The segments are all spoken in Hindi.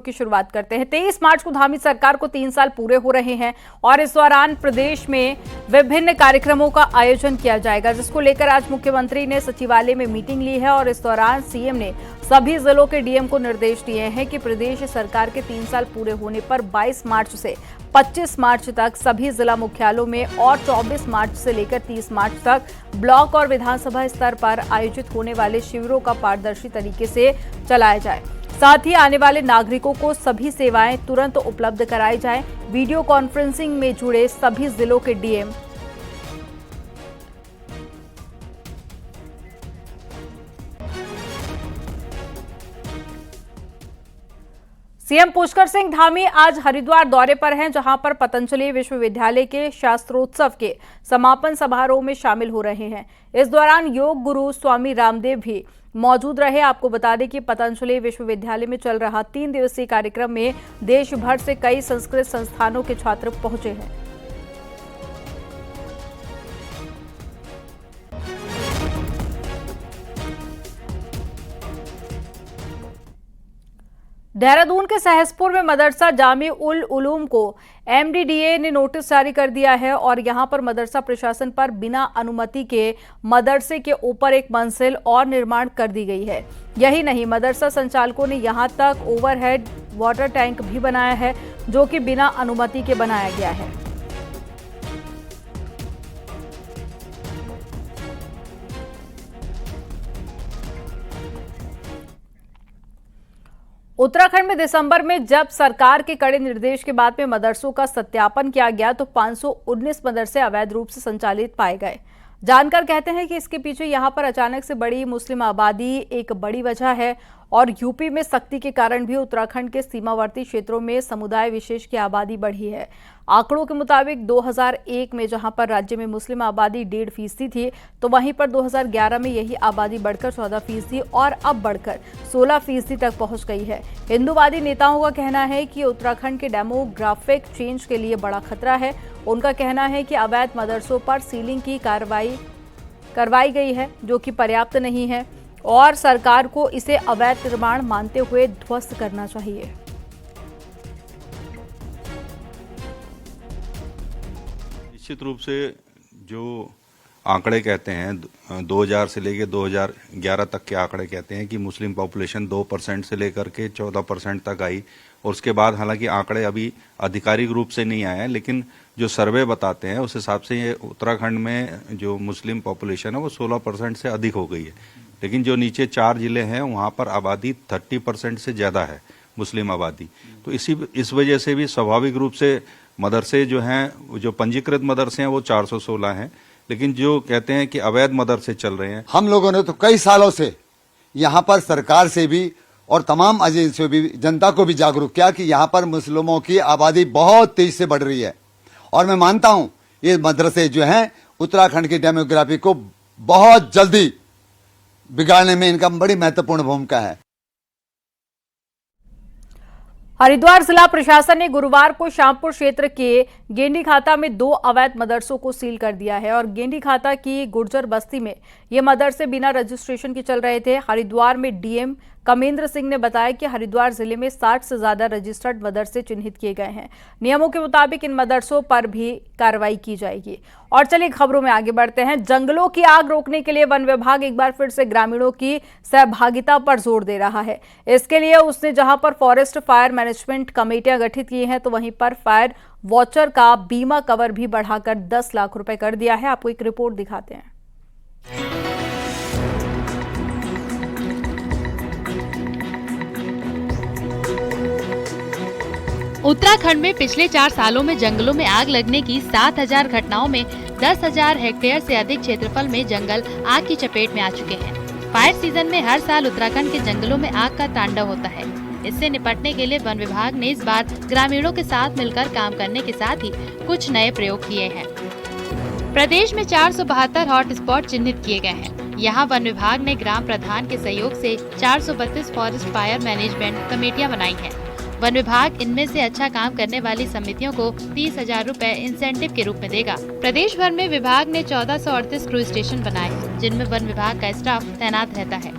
की शुरुआत करते हैं। 23 मार्च को धामी सरकार को 3 साल पूरे हो रहे हैं और इस दौरान प्रदेश में विभिन्न कार्यक्रमों का आयोजन किया जाएगा, जिसको लेकर आज मुख्यमंत्री ने सचिवालय में मीटिंग ली है और इस दौरान सीएम ने सभी जिलों के डीएम को निर्देश दिए हैं कि प्रदेश सरकार के 3 साल पूरे होने पर 22 मार्च से 25 मार्च तक सभी जिला मुख्यालयों में और 24 मार्च से लेकर 30 मार्च तक ब्लॉक और विधानसभा स्तर पर आयोजित होने वाले शिविरों का पारदर्शी तरीके से चलाया जाए। साथ ही आने वाले नागरिकों को सभी सेवाएं तुरंत उपलब्ध कराई जाएं। वीडियो कॉन्फ्रेंसिंग में जुड़े सभी जिलों के डीएम सीएम पुष्कर सिंह धामी आज हरिद्वार दौरे पर हैं, जहां पर पतंजलि विश्वविद्यालय के शास्त्रोत्सव के समापन समारोह में शामिल हो रहे हैं। इस दौरान योग गुरु स्वामी रामदेव भी मौजूद रहे। आपको बता दें कि पतंजलि विश्वविद्यालय में चल रहा 3 दिवसीय कार्यक्रम में देश भर से कई संस्कृत संस्थानों के छात्र पहुंचे हैं। देहरादून के सहसपुर में मदरसा जामी उल उलूम को एमडीडीए ने नोटिस जारी कर दिया है और यहां पर मदरसा प्रशासन पर बिना अनुमति के मदरसे के ऊपर एक मंजिल और निर्माण कर दी गई है। यही नहीं, मदरसा संचालकों ने यहां तक ओवरहेड वाटर टैंक भी बनाया है, जो कि बिना अनुमति के बनाया गया है। उत्तराखंड में दिसंबर में जब सरकार के कड़े निर्देश के बाद में मदरसों का सत्यापन किया गया तो 519 मदरसे अवैध रूप से संचालित पाए गए। जानकार कहते हैं कि इसके पीछे यहां पर अचानक से बड़ी मुस्लिम आबादी एक बड़ी वजह है और यूपी में सख्ती के कारण भी उत्तराखंड के सीमावर्ती क्षेत्रों में समुदाय विशेष की आबादी बढ़ी है। आंकड़ों के मुताबिक 2001 में जहां पर राज्य में मुस्लिम आबादी 1.5% थी, तो वहीं पर 2011 में यही आबादी बढ़कर 14% और अब बढ़कर 16% तक पहुंच गई है। हिंदूवादी नेताओं का कहना है कि उत्तराखंड के डेमोग्राफिक चेंज के लिए बड़ा खतरा है। उनका कहना है कि अवैध मदरसों पर सीलिंग की कार्रवाई करवाई गई है, जो कि पर्याप्त नहीं है और सरकार को इसे अवैध निर्माण मानते हुए ध्वस्त करना चाहिए। निश्चित रूप से जो आंकड़े कहते हैं 2000 से लेकर 2011 तक के आंकड़े कहते हैं कि मुस्लिम पॉपुलेशन 2% से लेकर के 14% तक आई और उसके बाद हालांकि आंकड़े अभी आधिकारिक रूप से नहीं आए हैं, लेकिन जो सर्वे बताते हैं उस हिसाब से ये उत्तराखंड में जो मुस्लिम पॉपुलेशन है वो 16% से अधिक हो गई है। लेकिन जो नीचे 4 जिले हैं वहाँ पर आबादी 30% से ज़्यादा है मुस्लिम आबादी। तो इस वजह से भी स्वाभाविक रूप से मदरसे जो हैं, जो पंजीकृत मदरसे हैं वो 416 हैं, लेकिन जो कहते हैं कि अवैध मदरसे चल रहे हैं। हम लोगों ने तो कई सालों से यहाँ पर सरकार से भी और तमाम एजेंसियों भी जनता को भी जागरूक किया कि यहाँ पर मुस्लिमों की आबादी बहुत तेजी से बढ़ रही है और मैं मानता हूँ ये मदरसे जो हैं उत्तराखंड की डेमोग्राफी को बहुत जल्दी बिगाड़ने में इनका बड़ी महत्वपूर्ण भूमिका है। हरिद्वार जिला प्रशासन ने गुरुवार को श्यामपुर क्षेत्र के गेंडी खाता में 2 अवैध मदरसों को सील कर दिया है और गेंडी खाता की गुर्जर बस्ती में ये मदरसे बिना रजिस्ट्रेशन के चल रहे थे। हरिद्वार में डीएम कमेंद्र सिंह ने बताया कि हरिद्वार जिले में 60 से ज्यादा रजिस्टर्ड मदरसे चिन्हित किए गए हैं। नियमों के मुताबिक इन मदरसों पर भी कार्रवाई की जाएगी। और चलिए खबरों में आगे बढ़ते हैं। जंगलों की आग रोकने के लिए वन विभाग एक बार फिर से ग्रामीणों की सहभागिता पर जोर दे रहा है। इसके लिए उसने जहां पर फॉरेस्ट फायर मैनेजमेंट कमेटियां गठित की हैं, तो वहीं पर फायर वॉचर का बीमा कवर भी बढ़ाकर 10 लाख रुपए कर दिया है। आपको एक रिपोर्ट दिखाते हैं। उत्तराखंड में पिछले 4 सालों में जंगलों में आग लगने की 7000 घटनाओं में 10,000 हेक्टेयर से अधिक क्षेत्रफल में जंगल आग की चपेट में आ चुके हैं। फायर सीजन में हर साल उत्तराखंड के जंगलों में आग का तांडव होता है। इससे निपटने के लिए वन विभाग ने इस बार ग्रामीणों के साथ मिलकर काम करने के साथ ही कुछ नए प्रयोग किए हैं। प्रदेश में 472 हॉट स्पॉट चिन्हित किए गए हैं। यहाँ वन विभाग ने ग्राम प्रधान के सहयोग से 432 फॉरेस्ट फायर मैनेजमेंट कमेटियां बनाई हैं। वन विभाग इनमें से अच्छा काम करने वाली समितियों को 30,000 रुपए इंसेंटिव के रूप में देगा। प्रदेश भर में विभाग ने 1438 क्रू स्टेशन बनाए, जिनमें वन विभाग का स्टाफ तैनात रहता है।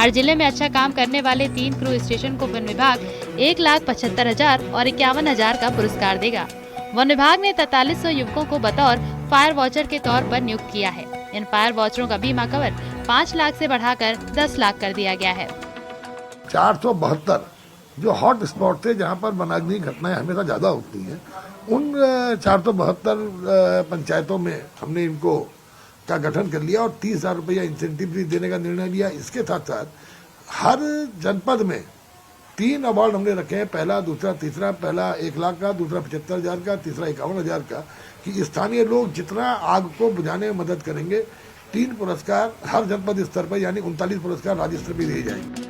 हर जिले में अच्छा काम करने वाले 3 क्रू स्टेशन को वन विभाग 1,75,000 और 51,000 का पुरस्कार देगा। वन विभाग ने 4300 युवकों को बतौर फायर वॉचर के तौर पर नियुक्त किया है। इन फायर वॉचरों का बीमा कवर 5 लाख से बढ़ाकर 10 लाख कर दिया गया है। 472 जो हॉट स्पॉट थे जहां पर वनाग्नि घटनाएं हमेशा ज्यादा होती हैं, उन 472 पंचायतों में हमने इनको का गठन कर लिया और 30,000 रुपया इंसेंटिव भी देने का निर्णय लिया। इसके साथ साथ हर जनपद में 3 अवार्ड हमने रखे हैं, पहला, दूसरा, तीसरा। पहला 1 लाख का, दूसरा 75,000 का, तीसरा 51,000 का, कि स्थानीय लोग जितना आग को बुझाने में मदद करेंगे। 3 पुरस्कार हर जनपद स्तर पर, यानी 39 पुरस्कार राज्य स्तर पर दिए जाएंगे।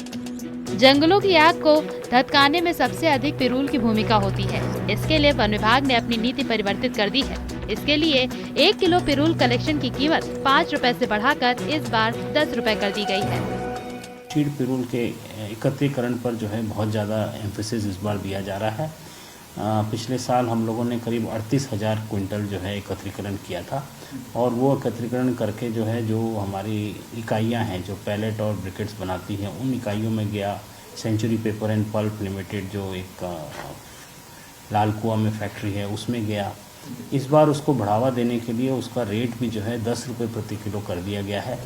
जंगलों की आग को धधकाने में सबसे अधिक पिरूल की भूमिका होती है। इसके लिए वन विभाग ने अपनी नीति परिवर्तित कर दी है। इसके लिए 1 किलो पिरूल कलेक्शन की कीमत 5 रुपए से बढ़ाकर इस बार 10 रुपए कर दी गई है। सीड पिरूल के एकत्रीकरण पर जो है बहुत ज़्यादा एम्फेसिस इस बार दिया जा रहा है। पिछले साल हम लोगों ने करीब 38,000 क्विंटल जो है एकत्रीकरण किया था और वो एकत्रीकरण करके जो है जो हमारी इकाइयां हैं जो पैलेट और ब्रिकेट्स बनाती हैं उन इकाइयों में गया। Century Paper and Pulp Limited जो एक लाल कुआं में फैक्ट्री है उसमें गया। इस बार उसको बढ़ावा देने के लिए उसका रेट भी जो है 10 रुपये प्रति किलो कर दिया गया है।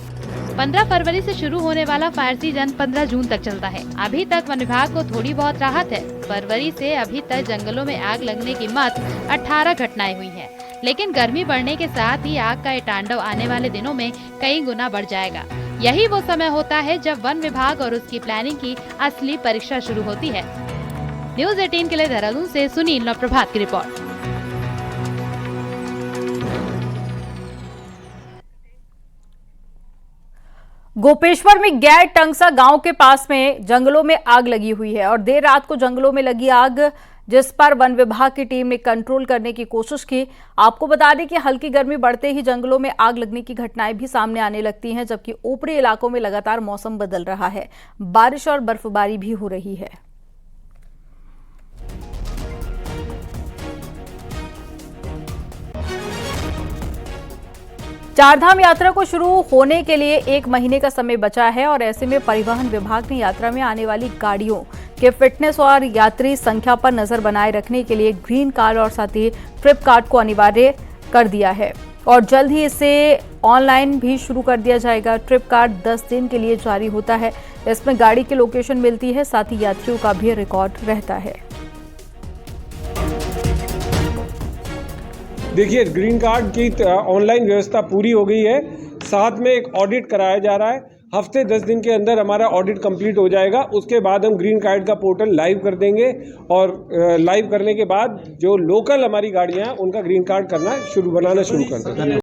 15 फरवरी से शुरू होने वाला फायर सीजन 15 जून तक चलता है। अभी तक वन विभाग को थोड़ी बहुत राहत है। फरवरी से अभी तक जंगलों में आग लगने की मात्र 18 घटनाएं हुई हैं। लेकिन गर्मी बढ़ने के साथ ही आग का ये तांडव आने वाले दिनों में कई गुना बढ़ जाएगा। यही वो समय होता है जब वन विभाग और उसकी प्लानिंग की असली परीक्षा शुरू होती है। न्यूज़ 18 के लिए देहरादून से सुनील और प्रभात की रिपोर्ट। गोपेश्वर में गैर टंगसा गांव के पास में जंगलों में आग लगी हुई है और देर रात को जंगलों में लगी आग जिस पर वन विभाग की टीम ने कंट्रोल करने की कोशिश की। आपको बता दें कि हल्की गर्मी बढ़ते ही जंगलों में आग लगने की घटनाएं भी सामने आने लगती हैं, जबकि ऊपरी इलाकों में लगातार मौसम बदल रहा है, बारिश और बर्फबारी भी हो रही है। चारधाम यात्रा को शुरू होने के लिए 1 महीने का समय बचा है और ऐसे में परिवहन विभाग ने यात्रा में आने वाली गाड़ियों के फिटनेस और यात्री संख्या पर नजर बनाए रखने के लिए ग्रीन कार्ड और साथ ही ट्रिप कार्ड को अनिवार्य कर दिया है और जल्द ही इसे ऑनलाइन भी शुरू कर दिया जाएगा। ट्रिप कार्ड 10 दिन के लिए जारी होता है। इसमें गाड़ी की लोकेशन मिलती है, साथ ही यात्रियों का भी रिकॉर्ड रहता है। देखिए, ग्रीन कार्ड की ऑनलाइन व्यवस्था पूरी हो गई है। साथ में एक ऑडिट कराया जा रहा है। हफ्ते 10 दिन के अंदर हमारा ऑडिट कंप्लीट हो जाएगा। उसके बाद हम ग्रीन कार्ड का पोर्टल लाइव कर देंगे और लाइव करने के बाद जो लोकल हमारी गाड़ियां हैं उनका ग्रीन कार्ड बनाना शुरू कर देंगे।